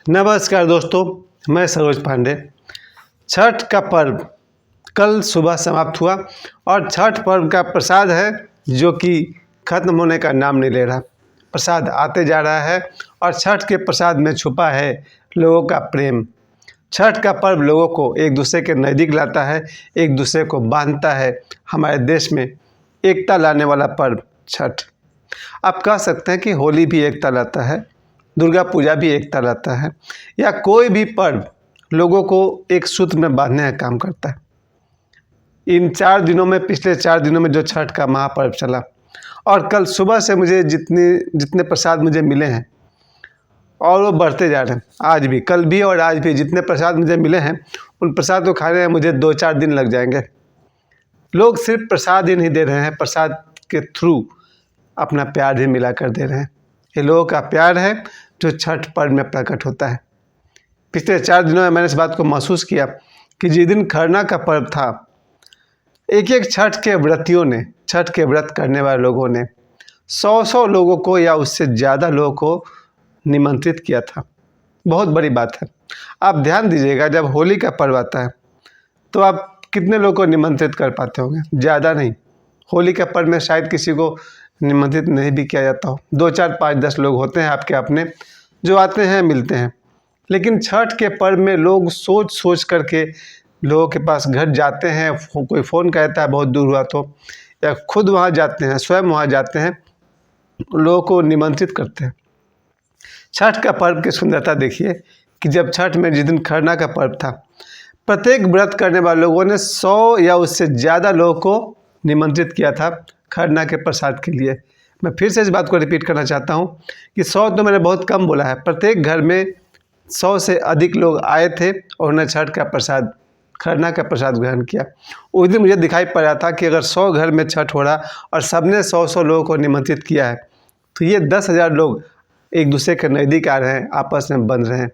नमस्कार दोस्तों, मैं सरोज पांडे। छठ का पर्व कल सुबह समाप्त हुआ और छठ पर्व का प्रसाद है जो कि ख़त्म होने का नाम नहीं ले रहा। प्रसाद आते जा रहा है और छठ के प्रसाद में छुपा है लोगों का प्रेम। छठ का पर्व लोगों को एक दूसरे के नज़दीक लाता है, एक दूसरे को बांधता है। हमारे देश में एकता लाने वाला पर्व छठ। आप कह सकते हैं कि होली भी एकता लाता है, दुर्गा पूजा भी एकता लाता है, या कोई भी पर्व लोगों को एक सूत्र में बांधने का काम करता है। इन 4 दिनों में, पिछले 4 दिनों में जो छठ का महापर्व चला और कल सुबह से मुझे जितने प्रसाद मुझे मिले हैं और वो बढ़ते जा रहे हैं। आज भी, कल भी और आज भी जितने प्रसाद मुझे मिले हैं उन प्रसाद को खाने में मुझे 2-4 दिन लग जाएंगे। लोग सिर्फ प्रसाद ही नहीं दे रहे हैं, प्रसाद के थ्रू अपना प्यार भी मिला कर दे रहे हैं। ये लोगों का प्यार है जो छठ पर्व में प्रकट होता है। पिछले 4 दिनों में मैंने इस बात को महसूस किया कि जिस दिन खरना का पर्व था, एक एक छठ के व्रतियों ने, छठ के व्रत करने वाले लोगों ने 100 लोगों को या उससे ज़्यादा लोगों को निमंत्रित किया था। बहुत बड़ी बात है। आप ध्यान दीजिएगा, जब होली का पर्व आता है तो आप कितने लोगों को निमंत्रित कर पाते होंगे? ज़्यादा नहीं। होली का पर्व में शायद किसी को निमंत्रित नहीं भी किया जाता हो। 2, 4, 5, 10 लोग होते हैं आपके अपने जो आते हैं, मिलते हैं। लेकिन छठ के पर्व में लोग सोच सोच करके लोगों के पास घर जाते हैं। कोई फ़ोन कहता है बहुत दूर हुआ तो, या खुद वहाँ जाते हैं, स्वयं वहाँ जाते हैं, लोगों को निमंत्रित करते हैं। छठ का पर्व की सुंदरता देखिए कि जब छठ में जिस दिन खरना का पर्व था, प्रत्येक व्रत करने वाले लोगों ने 100 या उससे ज़्यादा लोगों को निमंत्रित किया था खरना के प्रसाद के लिए। मैं फिर से इस बात को रिपीट करना चाहता हूँ कि 100 तो मैंने बहुत कम बोला है। प्रत्येक घर में 100 से अधिक लोग आए थे और उन्होंने छठ का प्रसाद, खरना का प्रसाद ग्रहण किया। उस दिन मुझे दिखाई पड़ रहा था कि अगर 100 घर में छठ हो रहा और सबने 100 लोगों को निमंत्रित किया है तो ये 10,000 लोग एक दूसरे के नज़दीक आ रहे हैं, आपस में बंध रहे हैं।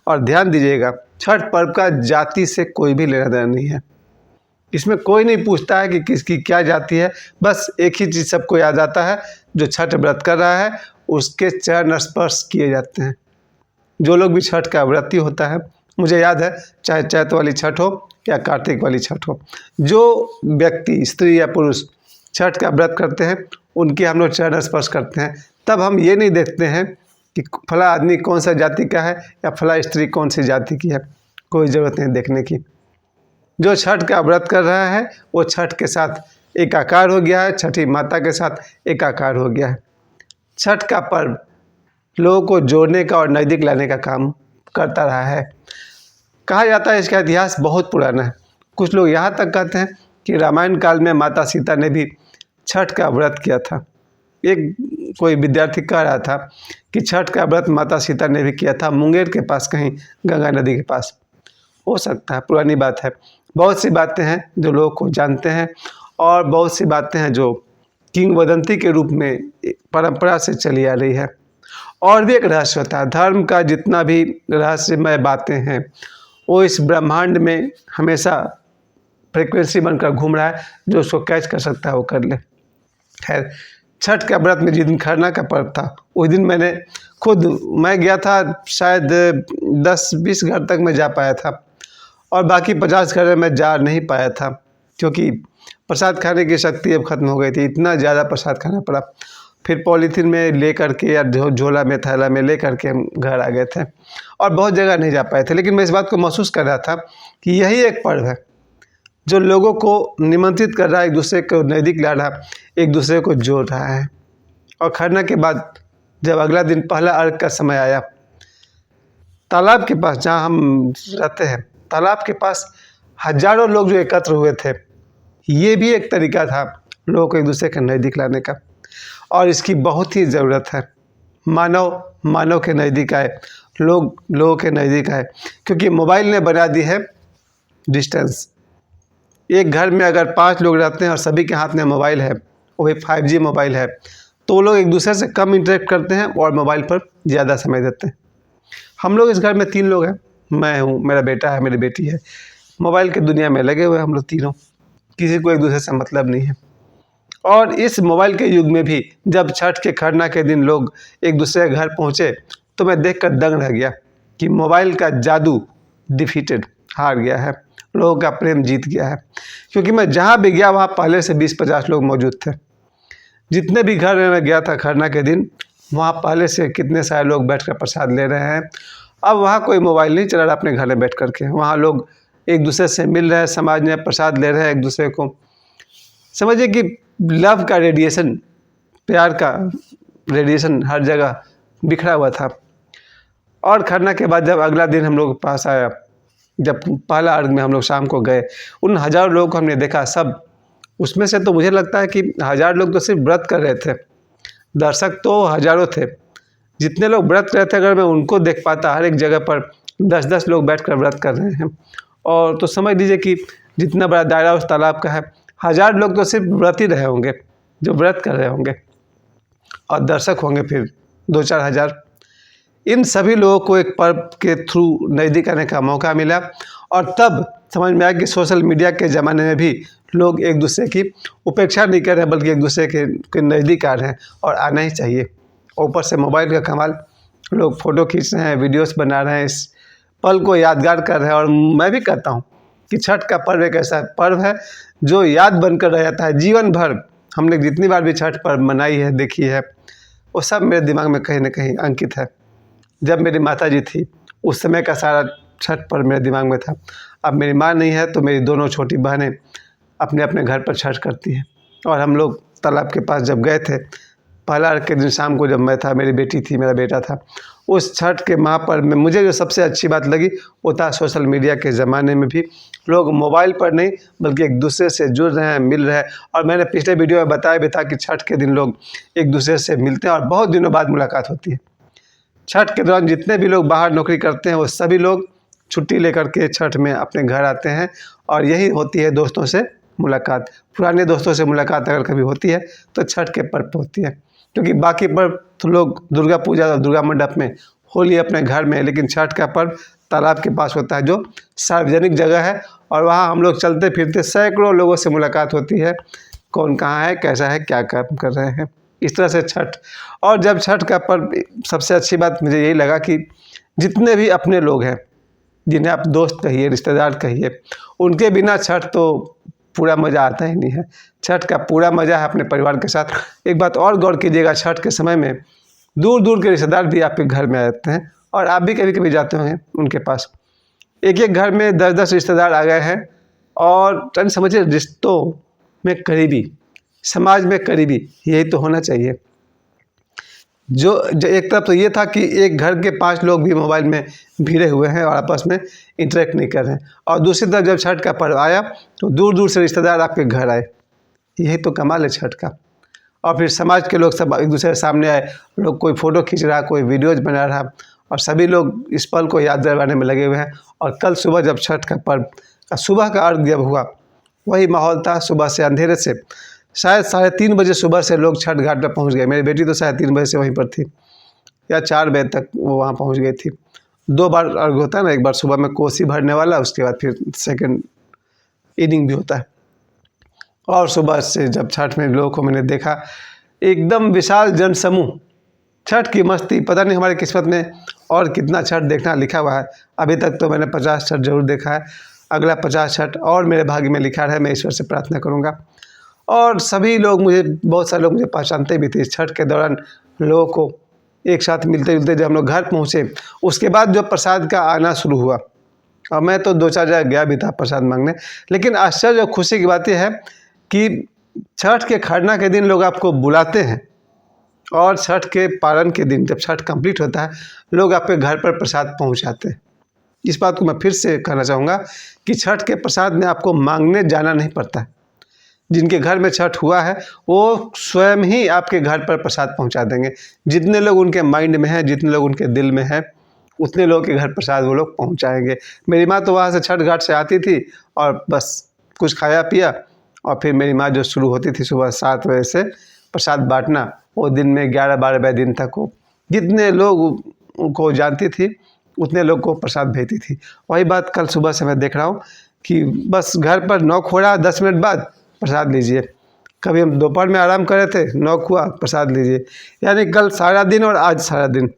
और ध्यान दीजिएगा, छठ पर्व का जाति से कोई भी लेना देना नहीं है। इसमें कोई नहीं पूछता है कि किसकी क्या जाति है। बस एक ही चीज़ सबको याद आता है, जो छठ व्रत कर रहा है उसके चरण स्पर्श किए जाते हैं। जो लोग भी छठ का व्रती होता है, मुझे याद है, चाहे चैत वाली छठ हो या कार्तिक वाली छठ हो, जो व्यक्ति, स्त्री या पुरुष छठ का व्रत करते हैं उनके हम लोग चरण स्पर्श करते हैं। तब हम ये नहीं देखते हैं कि फला आदमी कौन सा जाति का है या फला स्त्री कौन सी जाति की है। कोई ज़रूरत नहीं देखने की। जो छठ का व्रत कर रहा है वो छठ के साथ एकाकार हो गया है, छठी माता के साथ एकाकार हो गया है। छठ का पर्व लोगों को जोड़ने का और नज़दीक लाने का काम करता रहा है। कहा जाता है इसका इतिहास बहुत पुराना है। कुछ लोग यहाँ तक कहते हैं कि रामायण काल में माता सीता ने भी छठ का व्रत किया था। एक कोई विद्यार्थी कह रहा था कि छठ का व्रत माता सीता ने भी किया था, मुंगेर के पास, कहीं गंगा नदी के पास। हो सकता है, पुरानी बात है। बहुत सी बातें हैं जो लोग को जानते हैं और बहुत सी बातें हैं जो किंवदंती के रूप में परंपरा से चली आ रही है। और भी एक रहस्य होता है। धर्म का जितना भी रहस्यमय बातें हैं वो इस ब्रह्मांड में हमेशा फ्रिक्वेंसी बनकर घूम रहा है। जो उसको कैच कर सकता है वो कर ले। खैर, छठ का व्रत में जिस दिन खरना का पर्व था उस दिन मैं गया था, शायद 10-20 घर तक मैं जा पाया था और बाकी 50 घर में मैं जा नहीं पाया था, क्योंकि प्रसाद खाने की शक्ति अब ख़त्म हो गई थी। इतना ज़्यादा प्रसाद खाना पड़ा। फिर पॉलीथीन में ले करके या झोला में, थैला में ले करके हम घर आ गए थे और बहुत जगह नहीं जा पाए थे। लेकिन मैं इस बात को महसूस कर रहा था कि यही एक पर्व है जो लोगों को निमंत्रित कर रहा है, एक दूसरे को नज़दीक ला रहा है, एक दूसरे को जोड़ रहा है। और खरना के बाद जब अगला दिन पहला अर्घ का समय आया, तालाब के पास जहाँ हम रहते हैं, तालाब के पास हजारों लोग जो एकत्र हुए थे, ये भी एक तरीका था लोगों को एक दूसरे के नज़दीक लाने का। और इसकी बहुत ही ज़रूरत है। मानव के नज़दीक आए, लोग लोगों के नज़दीक आए, क्योंकि मोबाइल ने बना दी है डिस्टेंस। एक घर में अगर 5 लोग रहते हैं और सभी के हाथ में मोबाइल है, वो भी 5G मोबाइल है, तो वो लोग एक दूसरे से कम इंटरेक्ट करते हैं और मोबाइल पर ज़्यादा समय देते हैं। हम लोग इस घर में 3 लोग हैं, मैं हूँ, मेरा बेटा है, मेरी बेटी है। मोबाइल की दुनिया में लगे हुए हम लोग तीनों, किसी को एक दूसरे से मतलब नहीं है। और इस मोबाइल के युग में भी जब छठ के खरना के दिन लोग एक दूसरे के घर पहुँचे तो मैं देखकर दंग रह गया। कि मोबाइल का जादू डिफीटेड, हार गया है, लोगों का प्रेम जीत गया है। क्योंकि मैं जहाँ भी गया वहाँ पहले से 20-50 लोग मौजूद थे। जितने भी घर में मैं गया था खरना के दिन, वहाँ पहले से कितने सारे लोग बैठकर प्रसाद ले रहे हैं। अब वहाँ कोई मोबाइल नहीं चला रहा अपने घर में बैठ कर के, वहाँ लोग एक दूसरे से मिल रहे हैं, समाज में प्रसाद ले रहे हैं एक दूसरे को। समझिए कि लव का रेडिएशन, प्यार का रेडिएशन हर जगह बिखरा हुआ था। और खरना के बाद जब अगला दिन हम लोग के पास आया, जब पहला अर्घ में हम लोग शाम को गए, उन हज़ारों लोगों को हमने देखा। सब उसमें से तो मुझे लगता है कि 1000 लोग तो सिर्फ व्रत कर रहे थे, दर्शक तो हज़ारों थे। जितने लोग व्रत कर रहे थे, अगर मैं उनको देख पाता, हर एक जगह पर 10-10 लोग बैठकर व्रत कर रहे हैं। और तो समझ लीजिए कि जितना बड़ा दायरा उस तालाब का है, 1000 लोग तो सिर्फ व्रत ही रहे होंगे, जो व्रत कर रहे होंगे, और दर्शक होंगे फिर 2-4 हज़ार। इन सभी लोगों को एक पर्व के थ्रू नज़दीक आने का मौका मिला। और तब समझ में आया कि सोशल मीडिया के ज़माने में भी लोग एक दूसरे की उपेक्षा नहीं कर रहे हैं, बल्कि एक दूसरे के नज़दीक आ रहे हैं, और आना ही चाहिए। ऊपर से मोबाइल का कमाल, लोग फ़ोटो खींच रहे हैं, वीडियोस बना रहे हैं, इस पल को यादगार कर रहे हैं। और मैं भी कहता हूँ कि छठ का पर्व एक ऐसा पर्व है जो याद बनकर रह जाता है जीवन भर। हमने जितनी बार भी छठ पर्व मनाई है, देखी है, वो सब मेरे दिमाग में कहीं ना कहीं अंकित है। जब मेरी माता जी थी, उस समय का सारा छठ पर्व मेरे दिमाग में था। अब मेरी माँ नहीं है, तो मेरी दोनों छोटी बहनें अपने अपने घर पर छठ करती हैं। और हम लोग तालाब के पास जब गए थे, पहला अर्घ के दिन शाम को जब मैं था, मेरी बेटी थी, मेरा बेटा था, उस छठ के महापर्व में मुझे जो सबसे अच्छी बात लगी वो था सोशल मीडिया के ज़माने में भी लोग मोबाइल पर नहीं, बल्कि एक दूसरे से जुड़ रहे हैं, मिल रहे हैं। और मैंने पिछले वीडियो में बताया भी था कि छठ के दिन लोग एक दूसरे से मिलते हैं और बहुत दिनों बाद मुलाकात होती है। छठ के दौरान जितने भी लोग बाहर नौकरी करते हैं, वो सभी लोग छुट्टी लेकर के छठ में अपने घर आते हैं, और यही होती है दोस्तों से मुलाकात। पुराने दोस्तों से मुलाकात अगर कभी होती है तो छठ के पर्व पर होती है। क्योंकि बाकी पर्व तो लोग दुर्गा पूजा और दुर्गा मंडप में, होली अपने घर में, लेकिन छठ का पर्व तालाब के पास होता है, जो सार्वजनिक जगह है। और वहाँ हम लोग चलते फिरते सैकड़ों लोगों से मुलाकात होती है, कौन कहाँ है, कैसा है, क्या काम कर रहे हैं। इस तरह से छठ। और जब छठ का पर्व, सबसे अच्छी बात मुझे यही लगा कि जितने भी अपने लोग हैं, जिन्हें आप दोस्त कहिए, रिश्तेदार कहिए, उनके बिना छठ तो पूरा मज़ा आता ही नहीं है। छठ का पूरा मज़ा है अपने परिवार के साथ। एक बात और गौर कीजिएगा, छठ के समय में दूर दूर के रिश्तेदार भी आपके घर में आते हैं, और आप भी कभी कभी जाते होंगे उनके पास। एक एक घर में 10-10 रिश्तेदार आ गए हैं, और समझिए रिश्तों में करीबी, समाज में करीबी, यही तो होना चाहिए। जो एक तरफ तो ये था कि एक घर के 5 लोग भी मोबाइल में भिड़े हुए हैं और आपस में इंटरेक्ट नहीं कर रहे हैं, और दूसरी तरफ जब छठ का पर्व आया तो दूर दूर से रिश्तेदार आपके घर आए। यही तो कमाल है छठ का। और फिर समाज के लोग सब एक दूसरे के सामने आए, लोग कोई फ़ोटो खींच रहा, कोई वीडियोज़ बना रहा, और सभी लोग इस पल को याद दिलाने में लगे हुए हैं। और कल सुबह जब छठ का पर्व का सुबह का अर्घ जब हुआ, वही माहौल था। सुबह से अंधेरे से शायद 3:30 बजे सुबह से लोग छठ घाट पर पहुंच गए। मेरी बेटी तो शायद 3 बजे से वहीं पर थी, या 4 बजे तक वो वहाँ पहुंच गई थी। 2 बार अर्घ होता है ना, एक बार सुबह में कोसी भरने वाला, उसके बाद फिर सेकंड इनिंग भी होता है। और सुबह से जब छठ में लोगों को मैंने देखा, एकदम विशाल जनसमूह, छठ की मस्ती। पता नहीं हमारी किस्मत में और कितना छठ देखना लिखा हुआ है। अभी तक तो मैंने 50 छठ जरूर देखा है, अगला 50 छठ और मेरे भाग्य में लिखा है। मैं ईश्वर से प्रार्थना करूँगा। और सभी लोग मुझे, बहुत सारे लोग मुझे पहचानते भी थे। इस छठ के दौरान लोगों को एक साथ मिलते जुलते जब हम लोग घर पहुँचे, उसके बाद जो प्रसाद का आना शुरू हुआ, और मैं तो 2-4 जगह गया भी था प्रसाद मांगने। लेकिन आश्चर्य और खुशी की बात यह है कि छठ के खरना के दिन लोग आपको बुलाते हैं, और छठ के पारण के दिन जब छठ कंप्लीट होता है, लोग आपके घर पर प्रसाद पहुंचाते हैं। इस बात को मैं फिर से कहना चाहूँगा कि छठ के प्रसाद में आपको मांगने जाना नहीं पड़ता है। जिनके घर में छठ हुआ है, वो स्वयं ही आपके घर पर प्रसाद पहुंचा देंगे। जितने लोग उनके माइंड में हैं, जितने लोग उनके दिल में हैं, उतने लोगों के घर प्रसाद वो लोग पहुंचाएंगे। मेरी माँ तो वहाँ से छठ घाट से आती थी, और बस कुछ खाया पिया, और फिर मेरी माँ जो शुरू होती थी सुबह 7 बजे से प्रसाद बांटना, वो दिन में 11-12 बजे दिन तक वो जितने लोग को जानती थी उतने लोग को प्रसाद भेजती थी। वही बात कल सुबह से मैं देख रहा हूँ कि बस घर पर नॉक हो रहा, 10 मिनट बाद प्रसाद लीजिए। कभी हम दोपहर में आराम कर रहे थे, नॉक हुआ, प्रसाद लीजिए। यानी कल सारा दिन और आज सारा दिन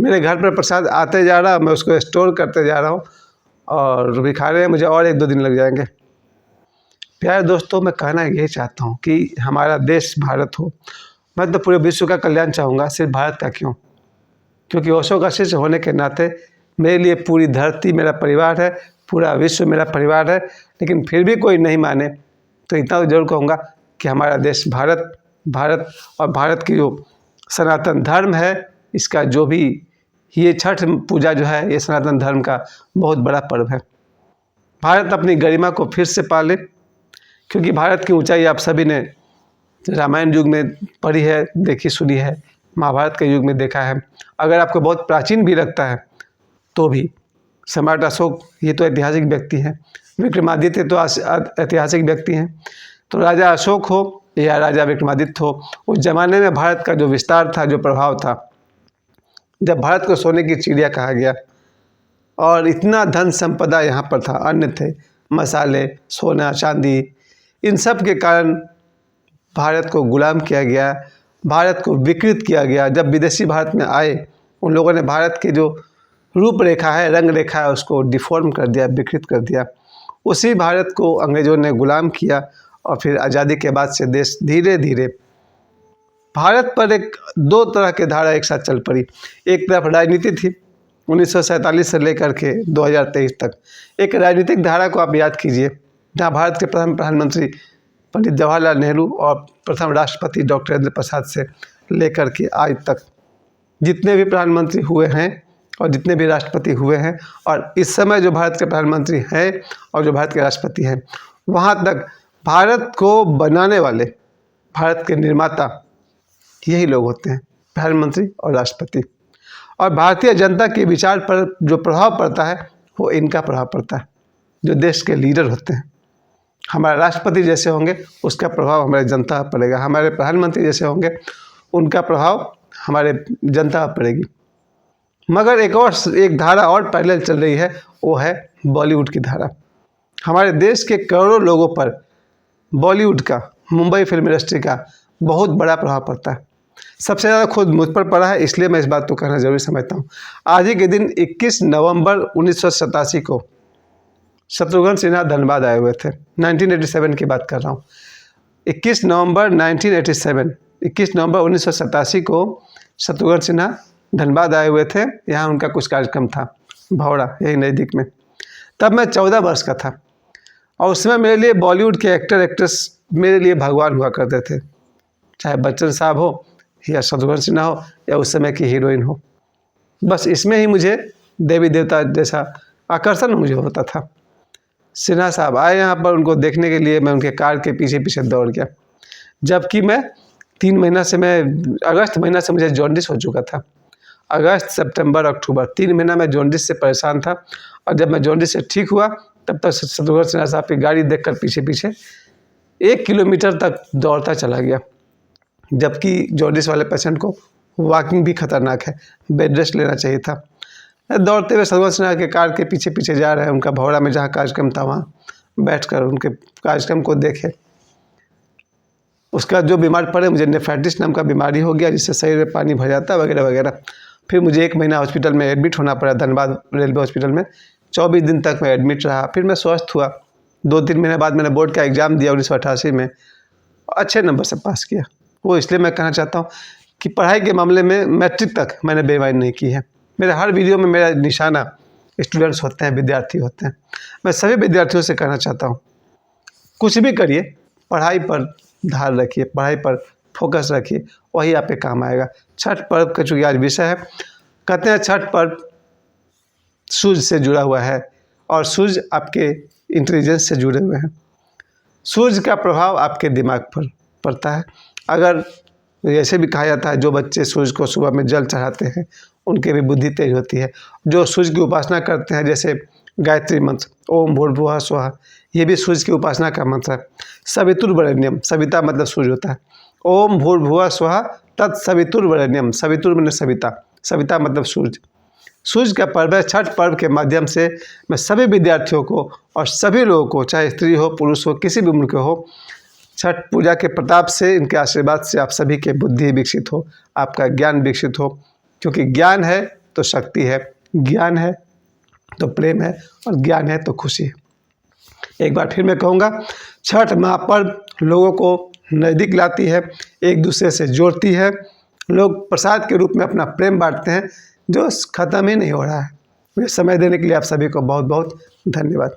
मेरे घर पर प्रसाद आते जा रहा, मैं उसको स्टोर करते जा रहा हूँ और भी खा रहे हैं, मुझे और 1-2 दिन लग जाएंगे। प्यारे दोस्तों, मैं कहना यही चाहता हूँ कि हमारा देश भारत हो। मैं तो पूरे विश्व का कल्याण चाहूँगा, सिर्फ भारत का क्यों? क्योंकि ओशो का शिष्य होने के नाते मेरे लिए पूरी धरती मेरा परिवार है, पूरा विश्व मेरा परिवार है। लेकिन फिर भी कोई नहीं माने तो इतना तो जरूर कहूँगा कि हमारा देश भारत, भारत और भारत की जो सनातन धर्म है, इसका जो भी ये छठ पूजा जो है, ये सनातन धर्म का बहुत बड़ा पर्व है। भारत अपनी गरिमा को फिर से पाले, क्योंकि भारत की ऊंचाई आप सभी ने रामायण युग में पढ़ी है, देखी सुनी है, महाभारत के युग में देखा है। अगर आपको बहुत प्राचीन भी लगता है तो भी सम्राट अशोक ये तो ऐतिहासिक व्यक्ति हैं, विक्रमादित्य तो ऐतिहासिक व्यक्ति हैं। तो राजा अशोक हो या राजा विक्रमादित्य हो, उस जमाने में भारत का जो विस्तार था, जो प्रभाव था, जब भारत को सोने की चिड़िया कहा गया और इतना धन संपदा यहाँ पर था, अन्न थे, मसाले, सोना चांदी, इन सब के कारण भारत को गुलाम किया गया, भारत को विकृत किया गया। जब विदेशी भारत में आए, उन लोगों ने भारत की जो रूपरेखा है, रंग रेखा है, उसको डिफॉर्म कर दिया, विकृत कर दिया। उसी भारत को अंग्रेज़ों ने गुलाम किया और फिर आज़ादी के बाद से देश धीरे धीरे भारत पर एक 2 तरह के धारा एक साथ चल पड़ी। एक तरफ राजनीति थी, 1947 से लेकर के 2023 तक। एक राजनीतिक धारा को आप याद कीजिए, जहाँ भारत के प्रथम प्रधानमंत्री पंडित जवाहरलाल नेहरू और प्रथम राष्ट्रपति डॉक्टर राजेंद्र प्रसाद से लेकर के आज तक जितने भी प्रधानमंत्री हुए हैं और जितने भी राष्ट्रपति हुए हैं, और इस समय जो भारत के प्रधानमंत्री हैं और जो भारत के राष्ट्रपति हैं, वहाँ तक भारत को बनाने वाले, भारत के निर्माता यही लोग होते हैं, प्रधानमंत्री और राष्ट्रपति। और भारतीय जनता के विचार पर जो प्रभाव पड़ता है वो इनका प्रभाव पड़ता है, जो देश के लीडर होते हैं। हमारे राष्ट्रपति जैसे होंगे उसका प्रभाव हमारे जनता पर पड़ेगा, हमारे प्रधानमंत्री जैसे होंगे उनका प्रभाव हमारे जनता पर पड़ेगी। मगर एक धारा और पैरेलल चल रही है, वो है बॉलीवुड की धारा। हमारे देश के करोड़ों लोगों पर बॉलीवुड का, मुंबई फिल्म इंडस्ट्री का बहुत बड़ा प्रभाव पड़ता है। सबसे ज़्यादा खुद मुझ पर पड़ा है, इसलिए मैं इस बात को कहना जरूरी समझता हूँ। आज ही के दिन 21 नवंबर 1987 को शत्रुघ्न सिन्हा धनबाद आए हुए थे। 1987 की बात कर रहा हूँ। 21 नवंबर 1987 को शत्रुघ्न सिन्हा धनबाद आए हुए थे। यहाँ उनका कुछ कार्यक्रम था, भौड़ा, यही नज़दीक में। तब मैं 14 वर्ष का था और उस समय मेरे लिए बॉलीवुड के एक्टर एक्ट्रेस मेरे लिए भगवान हुआ करते थे, चाहे बच्चन साहब हो या शत्रुघ्न सिन्हा हो या उस समय की हीरोइन हो। बस इसमें ही मुझे देवी देवता जैसा आकर्षण मुझे होता था। सिन्हा साहब आए यहाँ पर, उनको देखने के लिए मैं उनके कार के पीछे पीछे दौड़ गया, जबकि मैं 3 महीना से अगस्त महीना से मुझे जॉन्डिस हो चुका था। अगस्त, सितंबर, अक्टूबर 3 महीना मैं जॉन्डिस से परेशान था। और जब मैं जॉन्डिस से ठीक हुआ तब तक शत्रुघ्न सिन्हा साहब की गाड़ी देखकर पीछे पीछे 1 किलोमीटर तक दौड़ता चला गया, जबकि जॉन्डिस वाले पेशेंट को वॉकिंग भी खतरनाक है, बेड रेस्ट लेना चाहिए था। दौड़ते हुए शत्रुघ्न सिन्हा के कार के पीछे पीछे जा रहे हैं, उनका भौरा में जहाँ कार्यक्रम था वहाँ बैठकर उनके कार्यक्रम को देखे। उसका जो बीमार पड़े, मुझे नेफ्राइटिस नाम का बीमारी हो गया, जिससे शरीर में पानी भर जाता है वगैरह वगैरह। फिर मुझे 1 महीना हॉस्पिटल में एडमिट होना पड़ा, धनबाद रेलवे हॉस्पिटल में 24 दिन तक मैं एडमिट रहा। फिर मैं स्वस्थ हुआ। 2-3 महीने बाद मैंने बोर्ड का एग्ज़ाम दिया 1988 में, अच्छे नंबर से पास किया। वो इसलिए मैं कहना चाहता हूँ कि पढ़ाई के मामले में मैट्रिक तक मैंने बेईमानी नहीं की है। मेरे हर वीडियो में मेरा निशाना स्टूडेंट्स होते हैं, विद्यार्थी होते हैं। मैं सभी विद्यार्थियों से कहना चाहता हूँ, कुछ भी करिए, पढ़ाई पर ध्यान रखिए, पढ़ाई पर फोकस रखिए, वही आप पे काम आएगा। छठ पर्व का चूँकि आज विषय है, कहते हैं छठ पर्व सूर्य से जुड़ा हुआ है और सूर्य आपके इंटेलिजेंस से जुड़े हुए हैं। सूर्य का प्रभाव आपके दिमाग पर पड़ता है। अगर ऐसे भी कहा जाता है, जो बच्चे सूर्य को सुबह में जल चढ़ाते हैं उनकी भी बुद्धि तेज होती है। जो सूर्य की उपासना करते हैं, जैसे गायत्री मंत्र, ओम भूर्भुवः स्वः, ये भी सूर्य की उपासना का मंत्र है। सवितुर्वरेण्यम, सविता मतलब सूर्य होता है। ओम भूर्भुवः स्वः तत्सवितुर्वरेण्यम, सवितुर मतलब सविता, सविता मतलब सूर्य। सूर्य का पर्व है। छठ पर्व के माध्यम से मैं सभी विद्यार्थियों को और सभी लोगों को, चाहे स्त्री हो पुरुष हो, किसी भी उम्र के हो, छठ पूजा के प्रताप से, इनके आशीर्वाद से आप सभी के बुद्धि विकसित हो, आपका ज्ञान विकसित हो। क्योंकि ज्ञान है तो शक्ति है, ज्ञान है तो प्रेम है, और ज्ञान है तो खुशी है। एक बार फिर मैं कहूँगा, छठ महापर्व लोगों को नज़दीक लाती है, एक दूसरे से जोड़ती है। लोग प्रसाद के रूप में अपना प्रेम बांटते हैं, जो ख़त्म ही नहीं हो रहा है। मुझे समय देने के लिए आप सभी को बहुत बहुत धन्यवाद।